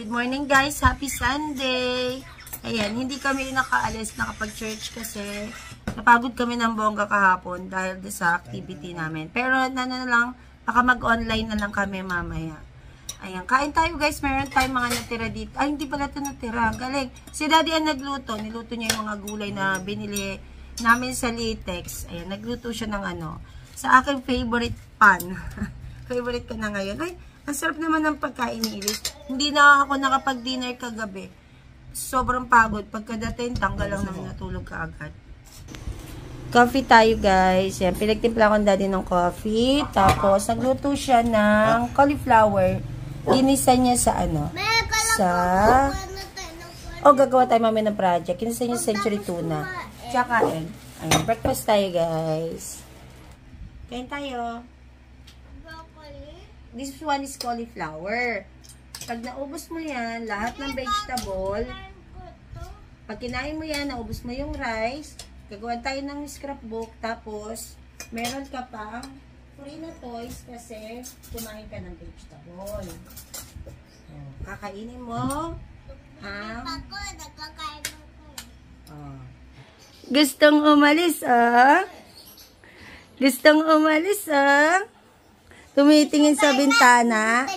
Good morning guys, happy Sunday. Ayan, hindi kami nakaalis, nakapag-church kasi napagod kami ng bongga kahapon dahil sa activity namin. Pero lang, baka mag-online na lang kami mamaya. Ayan, kain tayo guys, meron tayong mga natira dito. Ay, hindi pala ito natira, galing. Si Daddy ang nagluto, niluto niya yung mga gulay na binili namin sa Litex. Ayan, nagluto siya ng ano, sa aking favorite pan. Favorite ko na ngayon. Ay, ang sarap naman ng pagkain ni Iris. Hindi na ako nakapag-dinner kagabi. Sobrang pagod. Pagkadating, tanggal lang naman natulog ka agad. Coffee tayo guys. Yan, pinagtimpla ko Daddy ng coffee. Tapos, nagluto siya ng cauliflower. Ginisa niya sa ano? Gagawa tayo mamaya ng project. Ginisa niya sa century tuna. Tsaka, ayan, breakfast tayo guys. Kain tayo. This one is cauliflower. Pag naubos mo yan, lahat ng vegetable, pag kinain mo yan, naubos mo yung rice, gagawa tayo ng scrapbook, tapos, meron ka pang free na toys kasi kumain ka ng vegetable. Kakainin mo ang gustong umalis, Gustong umalis, Tumitingin sa bintana.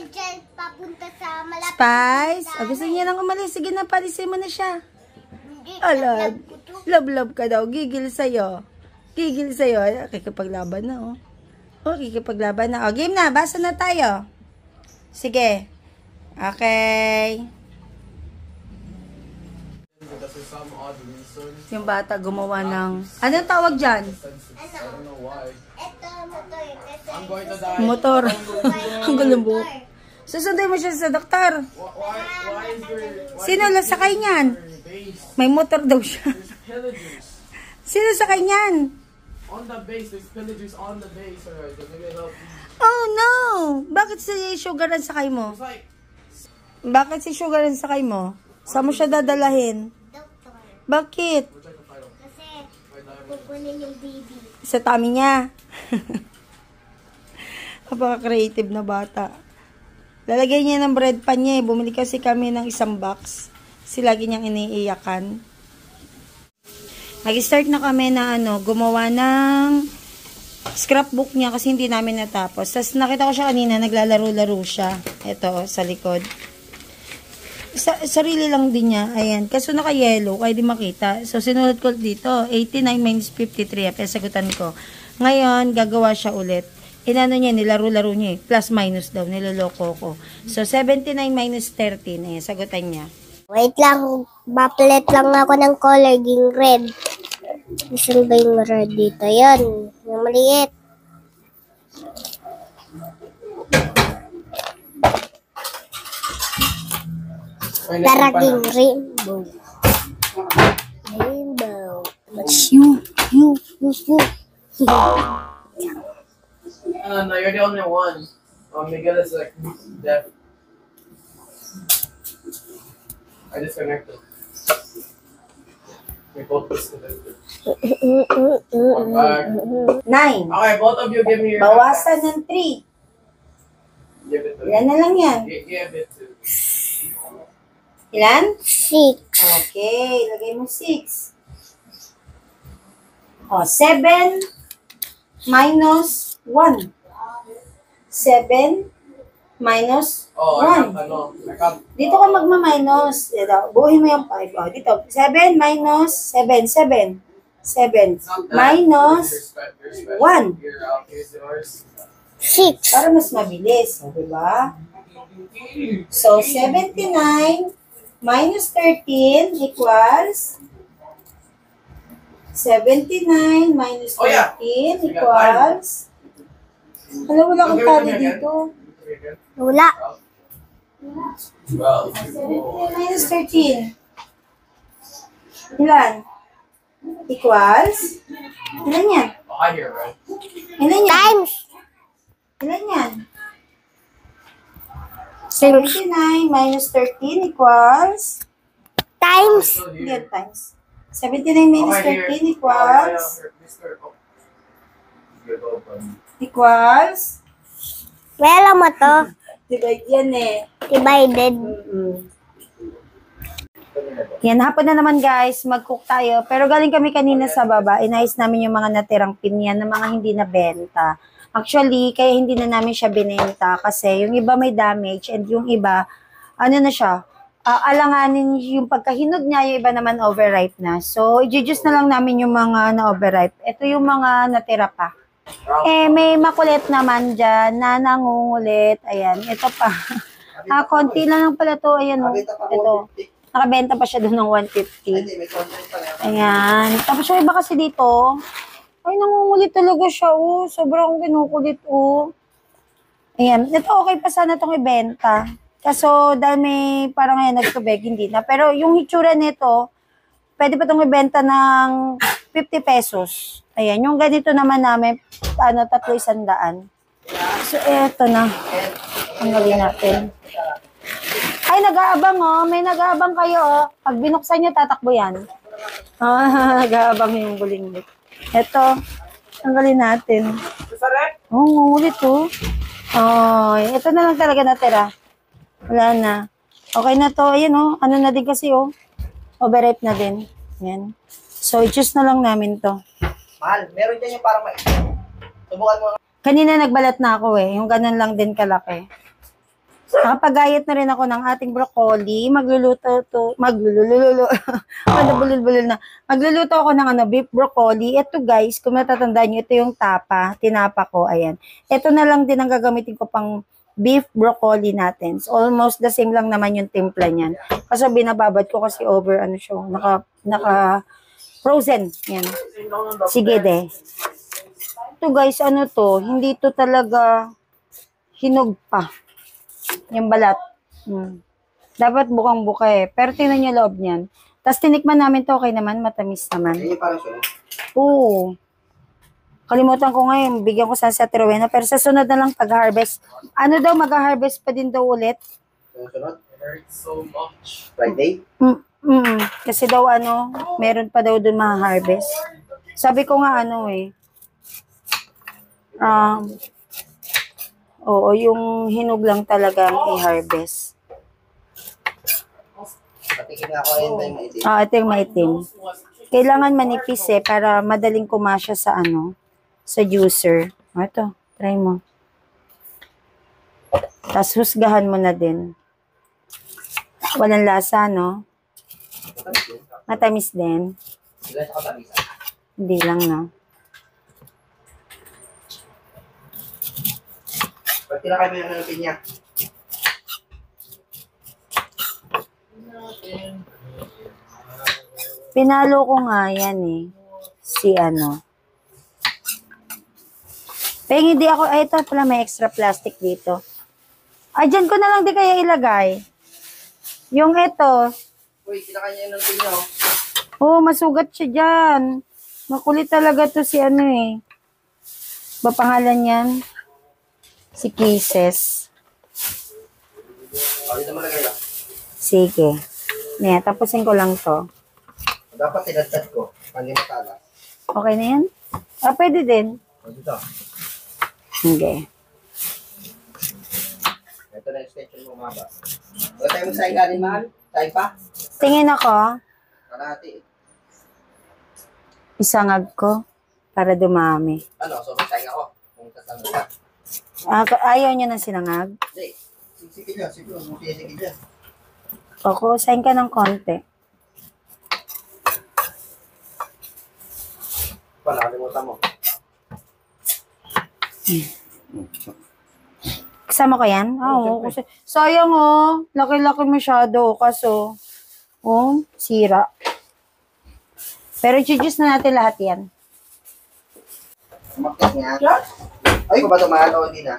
Spice. Gusto niya nang umalis. Sige na, palisin mo na siya. Alag. Love ka daw. Gigil sa'yo. Gigil sa'yo. Kikipaglaban na, kikipaglaban na. Game na. Basa na tayo. Sige. Okay. Yung bata gumawa ng... Anong tawag dyan? Motor. Ang gulong buhok. Susundin mo siya sa doktor. Sino lang sakay niyan? May motor daw siya. Sino sakay niyan? On the base, there's pillagers on the base. Oh no! Bakit si Sugar ang sakay mo? Bakit si Sugar ang sakay mo? Saan mo siya dadalahin? Bakit? Kasi pupunin yung baby. Sa tummy niya. Napaka-creative na bata. Lalagay niya ng bread pan niya. Bumili kasi kami ng isang box. Kasi lagi niyang iniiyakan. Nag-start na kami na gumawa ng scrapbook niya kasi hindi namin natapos. Tapos nakita ko siya kanina, naglalaro-laro siya. Ito, sa likod. Sarili lang din niya. Ayan. Kaso naka-yellow, kaya di makita. So, sinulat ko dito. 89 minus 53. Kaya sagutan ko. Ngayon, gagawa siya ulit. Inano niya, nilaro-laro niya. Plus minus daw. Niloloko ko. So, 79 minus 13. Ayan, sagutan niya. Wait lang. Bapalit lang ako ng color. Ging red. Gusto ba yung red dito? Yan. Yung maliit. Daraging rainbow. Rainbow. That's you. No, you're the only one. Miguel is like deaf. I disconnected. We both disconnected. I'm back. 9. Okay, both of you give me your Bawasan ng 3. Give it to Ilan na lang yan? Give it to Ilan? 6. Okay, lagay mo 6. 7 minus 1. 7 minus 1. Dito ka magma-minus. Buuhin mo yung 5. Dito. 7 minus 7. 7 minus 1. 6. Para mas mabilis. Diba? So, 79 minus 13 equals 79 minus 13 equals wala kang tali dito. Wala. 79 minus 13 ilan? Equals ilan yan? Ilan yan? Times. Ilan yan? 79 minus 13 equals Times. Hindi times. 79 minus 13 equals Wala mo to. divide yan eh. Divided. Yan, hapon na naman guys, mag-cook tayo. Pero galing kami kanina sa baba, inayos namin yung mga natirang pinyan na mga hindi na benta. Actually, kaya hindi na namin siya binenta kasi yung iba may damage and yung iba, ano na siya, alanganin yung pagkahinog niya, yung iba naman overripe na. So, i-juice na lang namin yung mga na-overripe. Ito yung mga natira pa. May makulit naman dyan na nangungulit. Ayan, ito pa. Konti lang pala to. Ayan, ito. Nakabenta pa siya doon ng 150. Ayan. Tapos yung iba kasi dito, ay, nangungulit talaga siya, Sobrang kinukulit, Ayan. Ito, okay pa sana itong ibenta. Kaso, dahil may parang ngayon nagtubig, hindi na. Pero yung hitsura nito, pwede pa itong ibenta ng 50 pesos. Ayan. Yung ganito naman namin, 300. So, eto na. Tanggalin natin. Ay, nag-aabang, May nag-aabang kayo, Pag binuksan nyo, tatakbo yan. Nag-aabang yung buling-lit. Ito, tanggalin natin. Ngulit, ito na lang talaga natira. Wala na. Okay na to. Ayan, Ano na din kasi, Overripe na din. Ayan. So, i-choose na lang namin to. Mahal, meron dyan yung parang subukan mo. Kanina nagbalat na ako, Yung ganun lang din kalaki. Nakapagayat na rin ako ng ating broccoli. Magluluto ako ng beef broccoli. Ito guys, kung natatandaan nyo, ito yung tinapa ko. Ayan. Ito na lang din ang gagamitin ko pang beef broccoli natin. So, almost the same lang naman yung timpla niyan. Kasi binababad ko kasi over, naka frozen. Yan. Sige de. Ito guys, hindi to talaga hinog pa. Yung balat. Dapat bukang-buka Pero tingnan nyo loob niyan. Tapos tinikman namin to, okay naman, matamis naman. Oo. Kalimutan ko ngayon, bigyan ko sa Rowena. Pero sa sunod na lang pag-harvest. Mag-harvest pa din daw ulit. Sunod? So much. Friday? Kasi daw meron pa daw dun ma-harvest. Sabi ko nga oo, yung hinog lang talaga ang i-harvest. Patikin nga ako, ito yung maitim. Ito yung maitim. Kailangan manipis para madaling kumasya sa sa juicer. Ito, try mo. Tapos husgahan mo na din. Walang lasa, Matamis din. Hindi lang, Pag tinakay mo yung pinya. Pinalo ko nga yan Si Pero hindi ako, ito pala may extra plastic dito. Dyan ko na lang di kaya ilagay. Yung ito. Uy, tinakay niya yung pinya, masugat siya dyan. Makulit talaga to si Ba pangalan yan? Si Kisses. Dito mo lagay lang. Sige. Tapusin ko lang to. Dapat tinadtad ko. Hindi matala. Okay na yan? Pwede din. Dito. Okay. Ito na yung extension mo maba. O tayo mo sa'yo galing, mahal? Tayo pa? Tingin ako. Kalahati. Isangag ko para dumami. So may sa'yo ako. Kung tatanong ka. Ayaw niya ng sinangag? Hindi. Sige dyan. Sige dyan. Ako, sayin ka ng konti. Nakalimutan mo. Kasama ko yan? Oo. Kasi, sayang laki-laki masyado. Kaso, sira. Pero i-juice na natin lahat yan. Sumakit nga. Ay, ba ito mahal o hindi na?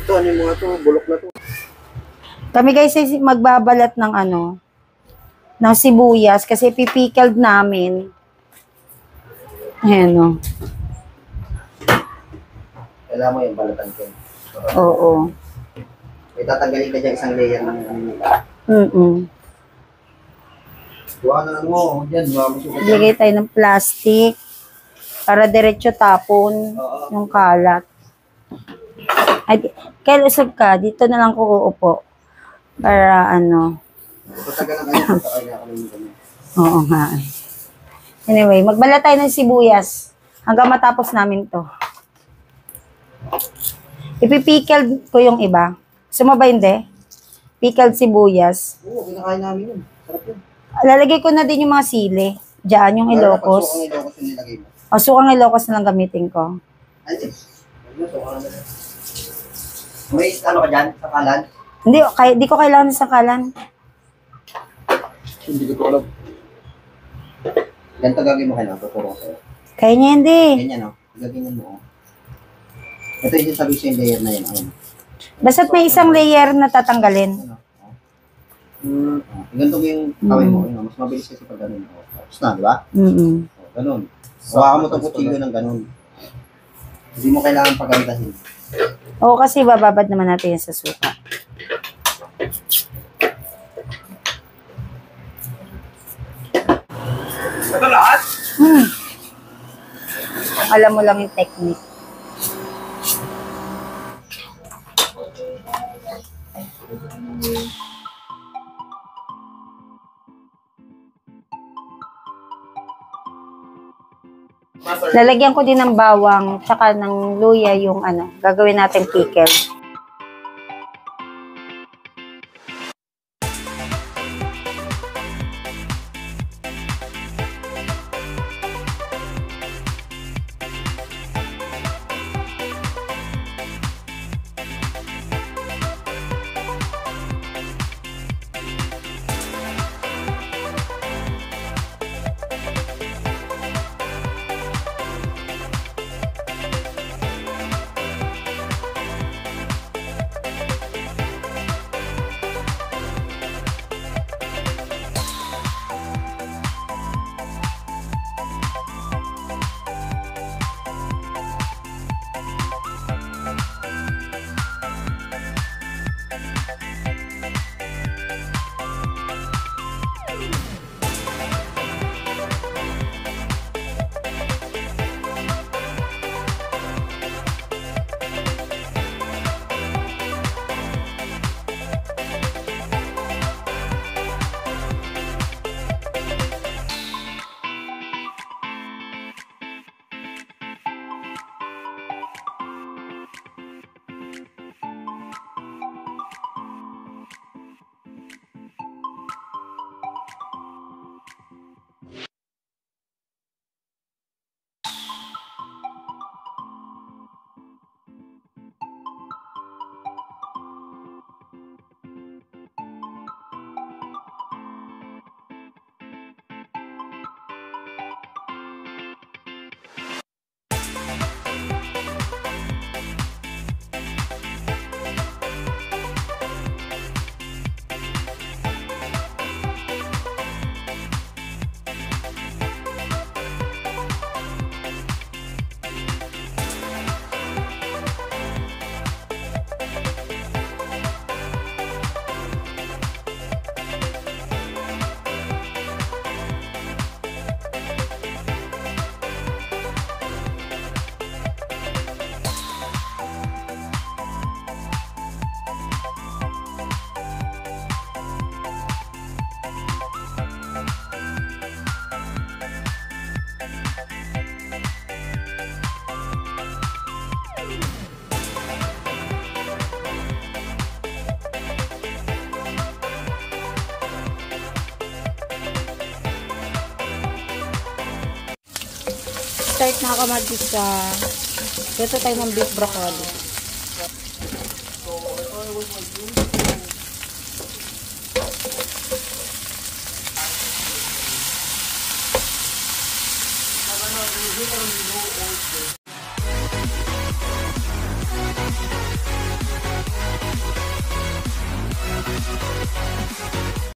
Ito, yung mga ito? Bulok na ito. Kami guys magbabalat ng ng sibuyas kasi pipickled namin. Ayan Kailangan mo yung balatan ko. Oo. May tatanggalin ka dyan isang layer ng Buha na lang mo. Diyan, Lagay tayo ng plastic para diretso tapon yung kalat. Ay, kaya usap ka, dito na lang ko uupo. Para ano. Patagal na kayo, patagal na ako ng ganyan. Oo nga. Anyway, magbala tayo ng sibuyas. Hanggang matapos namin to. Ipipickled ko yung iba. Sumaba hindi? Pickled sibuyas. Oo, kinakain namin yun. Sarap yun. Lalagay ko na din yung mga sili. Diyan, yung Ilocos. Ang Ilocos yung nilagay mo. O, sukang Ilocos na lang gamitin ko. Ay, sukang na. May ano ka dyan? Sa kalan? Hindi ko kailangan ng sakalan. Hindi ko alam. Ganito gagawin mo kailangan. Tuturo ko sa'yo. Kaya niya hindi. Ganyan o. Gagawin mo. Ito yung sabi sa layer na yun. Ayun. Basta't may isang layer na tatanggalin. Ano? Ganito yung kawin mo. Mas mabilis kasi pag ganun. Tapos na, di ba? Ganun. Hawakan mo itong kutsilyo ng ganun. Hindi mo kailangan pagandahin. Oo, kasi bababad naman natin yan sa suka. Ito lahat? Alam mo lang yung technique. Lalagyan ko din ng bawang tsaka ng luya yung ano, gagawin natin pickle. Start na ako mag-isa. Dito tayo ng beef broccoli.